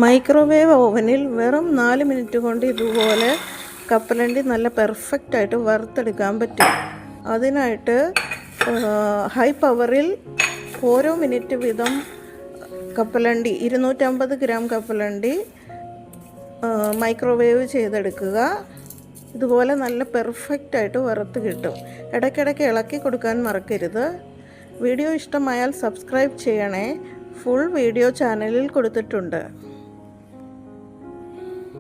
Microwave ഓവനിൽ വെറും 4 minute കൊണ്ട് ഇതുപോലെ കപ്പലണ്ടി നല്ല പെർഫെക്റ്റായിട്ട് വറുത്തെടുക്കാൻ പറ്റും. അതിനായിട്ട് ഹൈ പവറിൽ ഓരോ മിനിറ്റ് വീതം കപ്പലണ്ടി 250 ഗ്രാം കപ്പലണ്ടി മൈക്രോവേവ് ചെയ്തെടുക്കുക. ഇതുപോലെ നല്ല പെർഫെക്റ്റായിട്ട് വറുത്ത് കിട്ടും. ഇടയ്ക്കിടയ്ക്ക് ഇളക്കി കൊടുക്കാൻ മറക്കരുത്. വീഡിയോ ഇഷ്ടമായാൽ സബ്സ്ക്രൈബ് ചെയ്യണേ. ഫുൾ വീഡിയോ ചാനലിൽ കൊടുത്തിട്ടുണ്ട്.